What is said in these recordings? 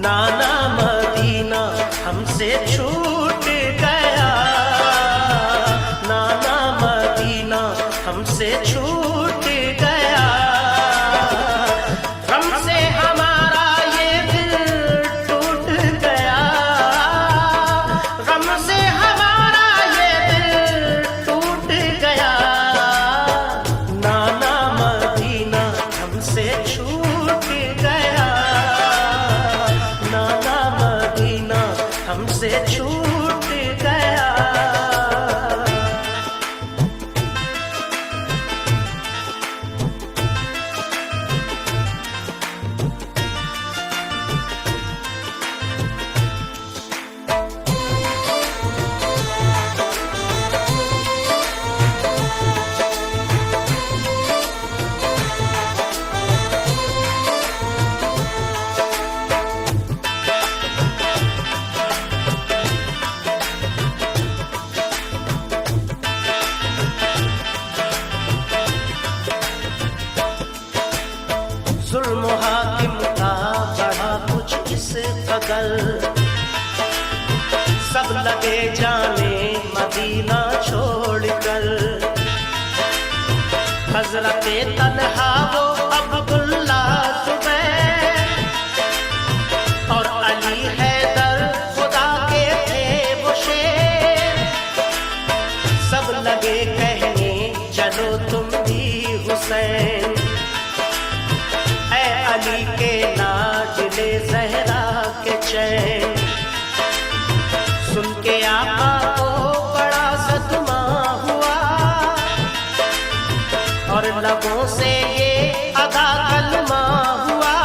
नाना Medina हमसे छूट गया, नाना मदीना हमसे छूट गया। गम से हमारा ये दिल टूट गया, गम से हमारा ये दिल टूट गया। नाना मदीना हमसे छूट गया, नाना मदीना हमसे छूट गया। जुल्म हाकिम का बढ़ा कुछ इस कदर, सब लगे जाने मदीना छोड़कर। हजरते तन्हा वो अब्दुल्ला जुबैर और अली हैदर खुदा के थे वो शेर। सब लगे कहने चलो तुम भी हुसैन, अली के लाडले ज़हरा के चैन। सुन के आका को बड़ा सदमा हुआ और लबों से ये अदा कलमा हुआ।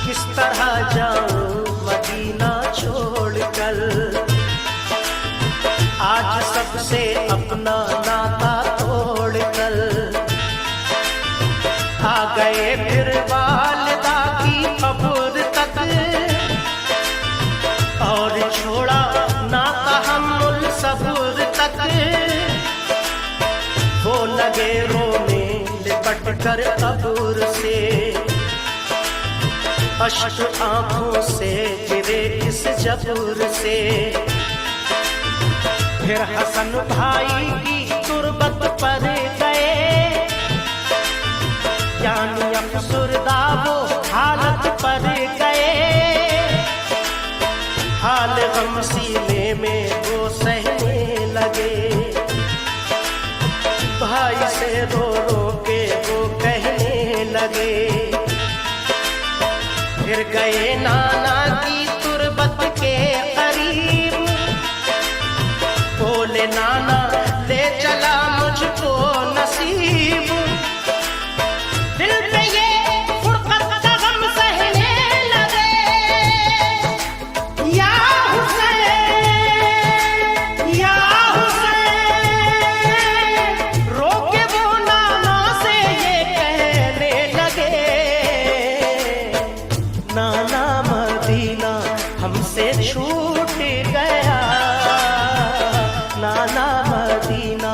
किस तरह जाऊं मदीना छोड़कर, आज सबसे अपना नाता तोड़कर। आ गए फिर वालिदा की कब्र तक और छोड़ा ना तहम्मुल सब्र तक। वो लगे रोने लिपट कर कब्र से, अश्क आंखों से गिरे इस जबूर से। फिर हसन भाई की तुरबत पर गए, यानी अफसुरदा वो हालत पर गए। हाल गम सीने में वो सहने लगे, भाई से रो रो के वो कहने लगे। फिर गए नाना की तुरबत के करीब, बोले नाना ले चला मुझको नसीब। दिल पे ये फुरकत का गम सहने लगे, या हुसैन या हुसैन। रोके वो नाना से ये कहने लगे, नाना मदीना हमसे छूट गया, नाना मदीना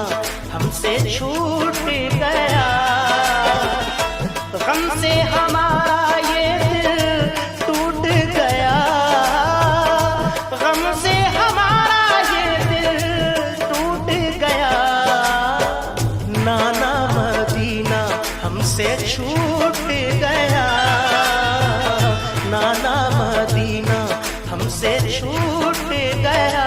हमसे छूट गया। गम से हमारा ये दिल टूट गया, गम से हमारा ये दिल टूट गया। नाना मदीना हमसे छूट गया, नाना मदीना हमसे छूट गया।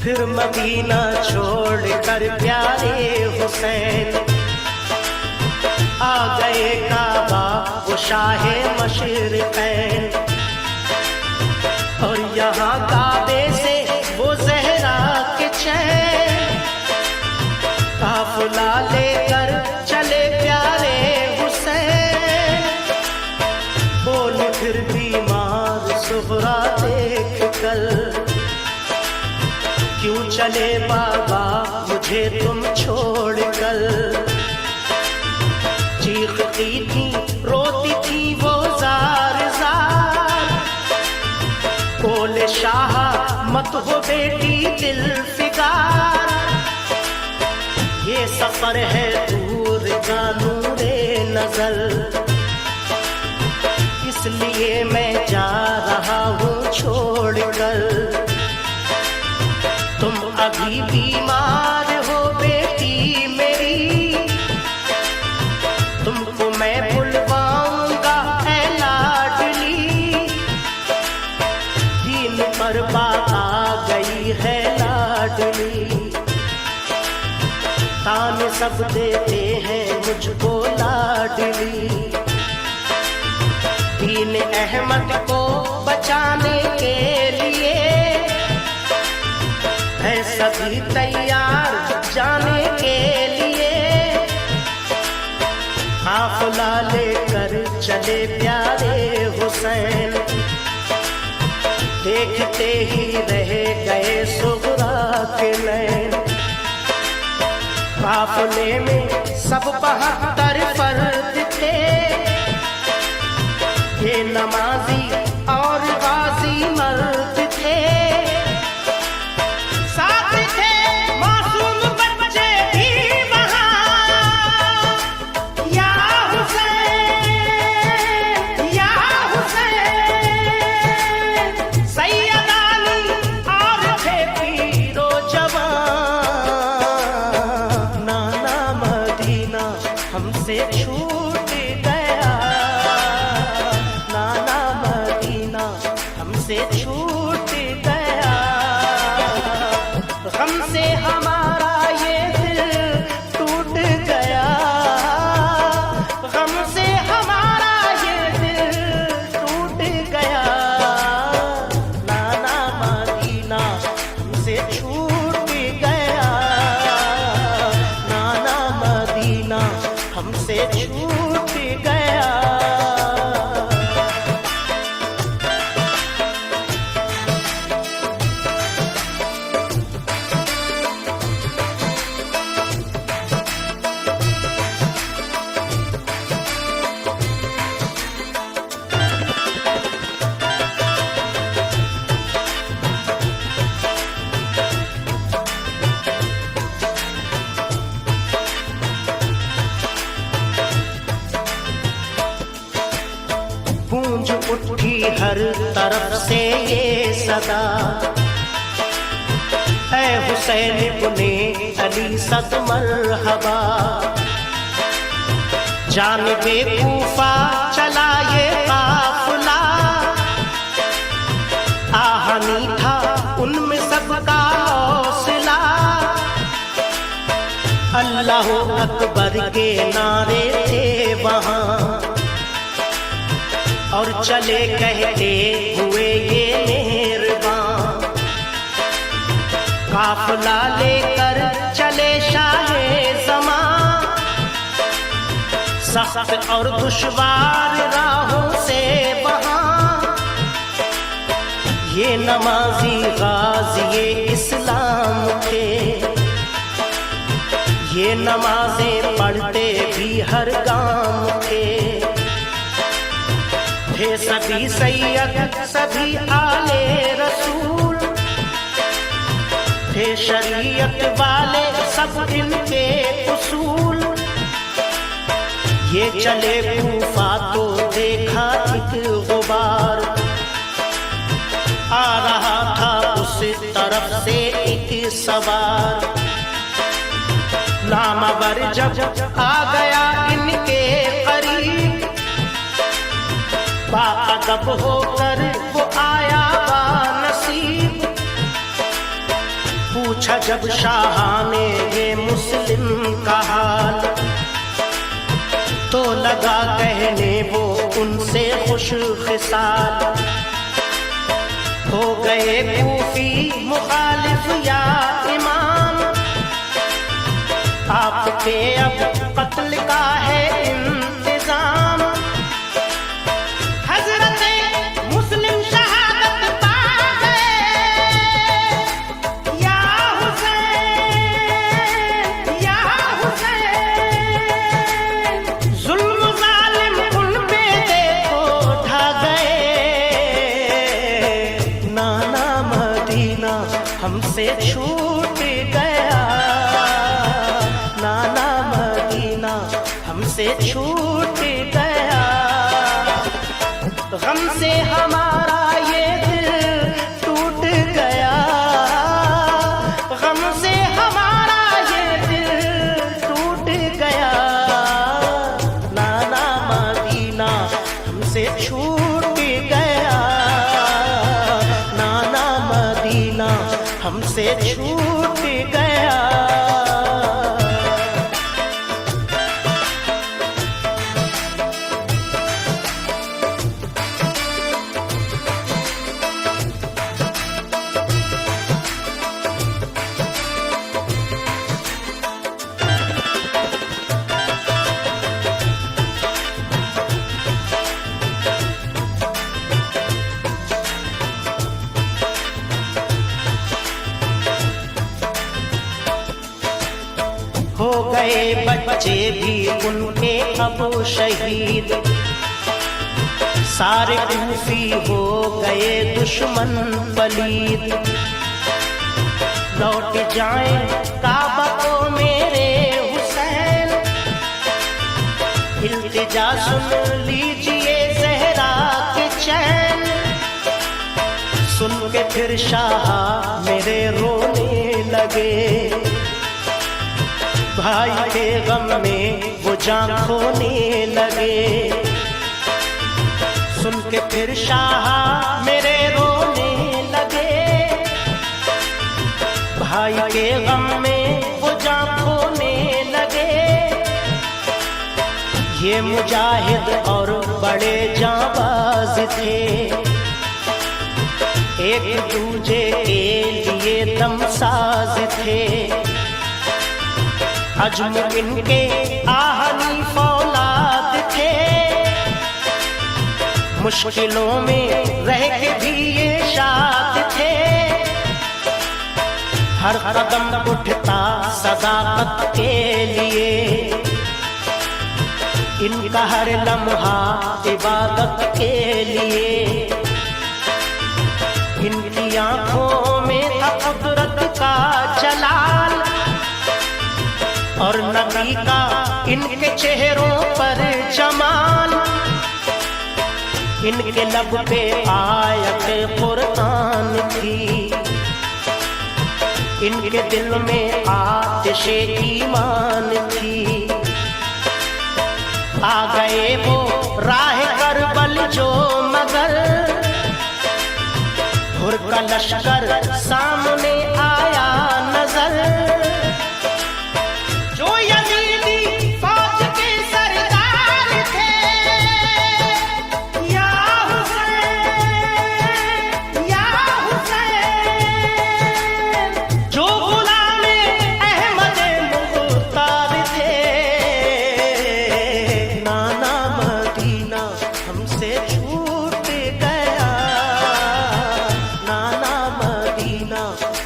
फिर मदीना छोड़कर प्यारे हुसैन आ गए काबा वो शाहे मशरिक़ैन। और यहाँ काबे से वो ज़हरा के चैन, काफिला लेकर चले प्यारे हुसैन। फिर बीमार सुगरा देख कर, क्यों चले बाबा मुझे तुम छोड़ कर। चीखती थी रोती थी वो जार जार, बोले शाह मत हो बेटी दिल फिगार। ये सफर है दूर का नूरे नजर, इसलिए मैं जा रहा हूँ छोड़ कर। तुम अभी बीमार हो बेटी मेरी, तुमको मैं बुलवाऊंगा ऐ लाडली। दीन पर बात आ गई है लाडली, ताने सब देते हैं मुझको लाडली। दीन अहमद को बचाने के लिए है सभी तैयार जाने के लिए। काफिला लेकर चले प्यारे हुसैन, देखते ही रह गए सुगरा के नैन। काफिले में सब 72 फर्द थे, ये नमाजी और गाजी मर्द थे। साथ थे मासूम बच्चे भी वहाँ, या हुसैन या हुसैन। सैयद अली और थे पीरो जवान। नाना मदीना हमसे छूट गया, नाना मदीना हमसे छूट गया। हमसे हमारा ये दिल टूट गया, हमसे हमारा ये दिल टूट गया। नाना मदीना हमसे छूट गया, नाना मदीना हमसे छूट गया। गूंज उठी हर तरफ से ये सदा, ऐ हुसैन इब्ने अली सद मरहबा। जानिबे कूफा चला ये काफिला, आहनी था उनमें सबका हौसला। अल्लाह अकबर के नारे थे वहाँ, और चले कहते हुए ये मेहरबान। काफिला लेकर चले शाहे ज़मां, सख्त और दुश्वार राहों से वहाँ। ये नमाजी गाज़ी इस्लाम थे, ये नमाजें पढ़ते भी हर गांव के। थे सभी सैयद सभी आले रसूल, थे शरीयत वाले सब इनके उसूल। ये चले कूफा तो देखा एक गुबार, आ रहा था उस तरफ से एक सवार। नामवर जब आ गया इनके करीब, बाअदब होकर वो आया बानसीब। पूछा जब शाह ने ये मुस्लिम का हाल, तो लगा कहने वो उनसे खुश खिसाल। हो गए कूफी मुखालिफ या इमाम, आपके अब कत्ल का है इंतजाम। हजरत हमसे छूट गया, नाना मदीना हमसे छूट गया। गम से हमारा ये दिल टूट गया, गम से हमारा ये दिल टूट गया। नाना मदीना हमसे छूट गया, नाना मदीना हमसे छूट गया। हो गए बच्चे भी उनके अब शहीद, सारे कूफी हो गए दुश्मन पलीद। लौट जाएं काबा को मेरे हुसैन, इल्तिजा सुन लीजिए ज़हरा के चैन। सुन के फिर शाह मेरे रोने लगे, भाई के गम में वो जान खोने लगे। सुन के फिर शाह मेरे रोने लगे, भाई के गम में वो जान खोने लगे। ये मुजाहिद और बड़े जाबाज थे, एक दूजे के लिए दमसाज थे। अजम इनके आहनी फौलाद थे, मुश्किलों में रह के भी ये शाद थे। हर कदम उठता सदाकत के लिए, इनका हर लम्हा इबादत के लिए। इनकी आंखों में था कुदरत का जलाल, और नबी का इनके चेहरों पर जमाल। इनके लब पे आयत कुरान थी, इनके दिल में आतिशे ईमान थी। आ गए वो राह करबल जो मगर, हुर का लश्कर सामने आया नजर।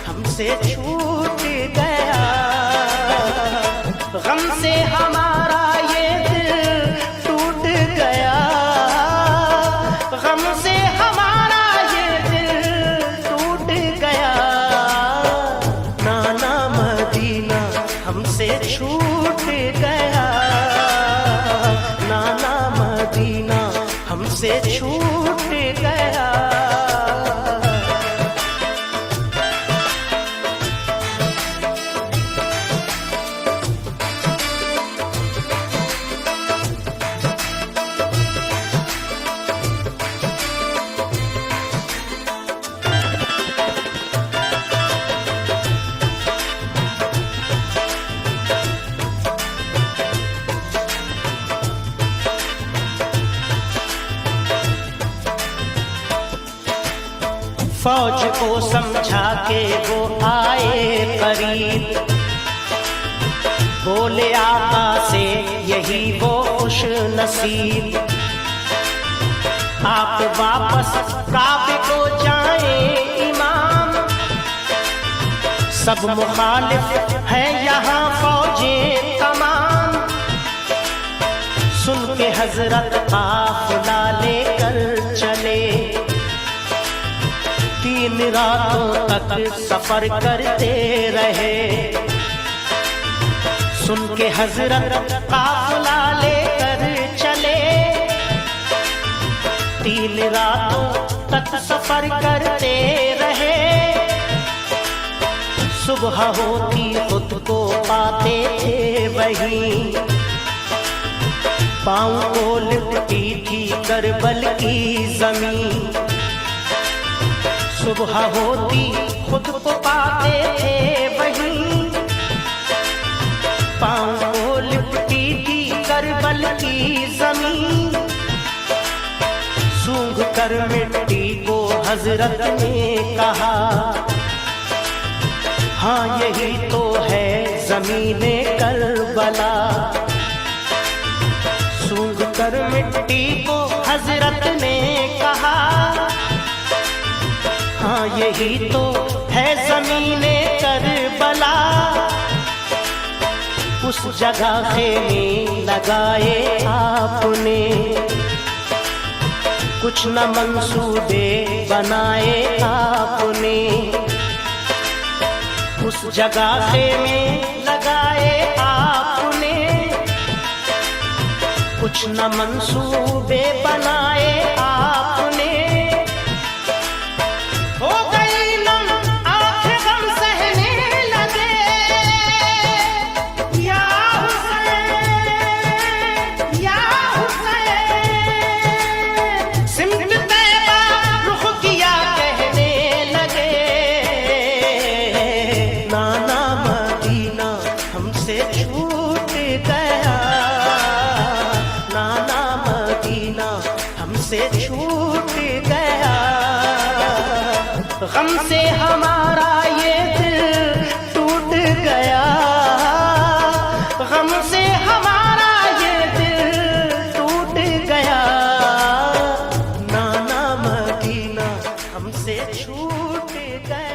हमसे छूट गया, गम से हमारा ये दिल टूट गया, गम से हमारा ये दिल टूट गया। नाना मदीना हमसे छूट गया, नाना मदीना हमसे छूट गया। फौज को समझा के वो आए करीब, बोले आका से यही वो खुश नसीब। आप वापस काबे को जाए इमाम, सब मुखालिफ है यहाँ फौजे तमाम। सुन के हजरत काफिला लेकर चले, 3 तीन रातों तक सफर करते रहे। सुन के हजरत काफिला लेकर चले, तीन रातों तक सफर करते रहे। सुबह होती खुद को पाते थे वहीं, पाँव को लिपटी थी करबल की जमीन। सुबह होती खुद को पाते थे वहीं, पाँव को लिपटी थी करबल की जमीन। सूंघ कर मिट्टी को हजरत ने कहा, हाँ यही तो है ज़मीने करबला। सूंघ कर मिट्टी को हजरत ने कहा, हाँ यही तो है ज़मीने करबला। उस जगह खेमे लगाए आपने, कुछ न मंसूबे बनाए आपने। उस जगह खेमे लगाए आपने, कुछ न मंसूबे बनाए आपने। हो गई नम आंखें गम सहने लगे, या हुसैन या हुसैन। सिमट तैबा रुख किया कहने लगे, नाना मदीना हमसे छूट गया, नाना मदीना हमसे छूट गया। गम से हमारा ये दिल टूट गया, गम से हमारा ये दिल टूट गया। नाना मदीना हमसे छूट गया।